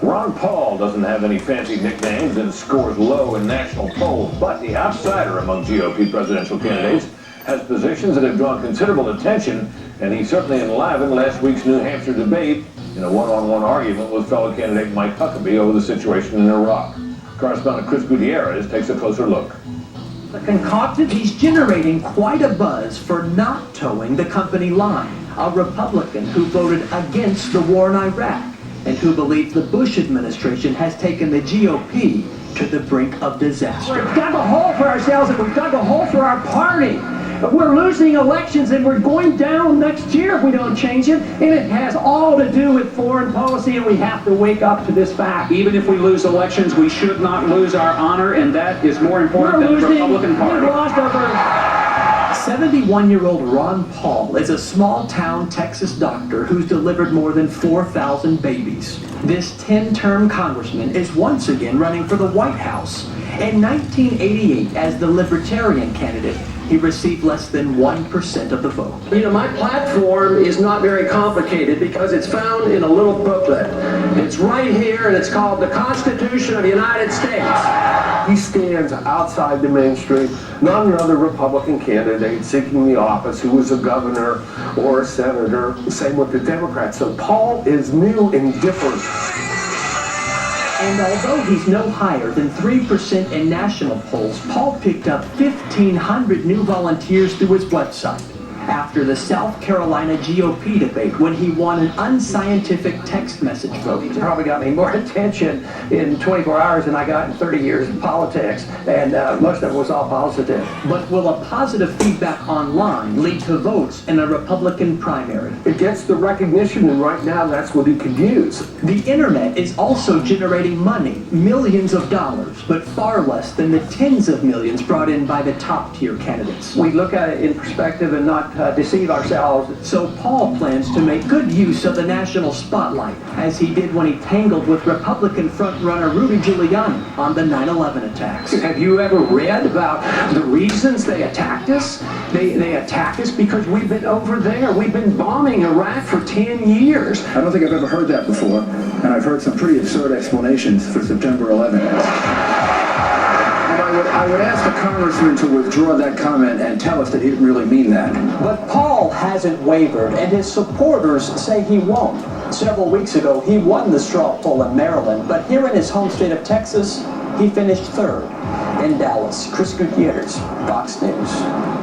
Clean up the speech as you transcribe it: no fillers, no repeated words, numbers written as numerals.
Ron Paul doesn't have any fancy nicknames and scores low in national polls, but the outsider among GOP presidential candidates has positions that have drawn considerable attention, and he certainly enlivened last week's New Hampshire debate in a one-on-one argument with fellow candidate Mike Huckabee over the situation in Iraq. Correspondent Chris Gutierrez takes a closer look. Concocted, he's generating quite a buzz for not towing the company line, a Republican who voted against the war in Iraq and who believes the Bush administration has taken the GOP to the brink of disaster. We've dug a hole for ourselves and we've dug a hole for our party. We're losing elections and we're going down next year if we don't change it. And it has all to do with foreign policy, and we have to wake up to this fact. Even if we lose elections, we should not lose our honor, and that is more important than the Republican Party. We've lost over 71-year-old Ron Paul is a small-town Texas doctor who's delivered more than 4,000 babies. This 10-term congressman is once again running for the White House. In 1988, as the Libertarian candidate, he received less than 1% of the vote. You know, my platform is not very complicated because it's found in a little booklet. It's right here, and it's called the Constitution of the United States. He stands outside the mainstream. Not another Republican candidate seeking the office who was a governor or a senator. Same with the Democrats. So Paul is new and different. And although he's no higher than 3% in national polls, Paul picked up 1,500 new volunteers through his website after the South Carolina GOP debate when he won an unscientific text message vote. He's probably got me more attention in 24 hours than I got in 30 years in politics, and most of it was all positive. But will a positive feedback online lead to votes in a Republican primary? It gets the recognition, and right now that's what he could use. The internet is also generating money, millions of dollars, but far less than the tens of millions brought in by the top-tier candidates. We look at it in perspective and not deceive ourselves. So Paul plans to make good use of the national spotlight, as he did when he tangled with Republican frontrunner Rudy Giuliani on the 9/11 attacks. Have you ever read about the reasons they attacked us? They attacked us because we've been over there. We've been bombing Iraq for 10 years. I don't think I've ever heard that before, and I've heard some pretty absurd explanations for September 11th. I would ask the congressman to withdraw that comment and tell us that he didn't really mean that. But Paul hasn't wavered, and his supporters say he won't. Several weeks ago, he won the straw poll in Maryland, but here in his home state of Texas, he finished third. In Dallas, Chris Gutierrez, Fox News.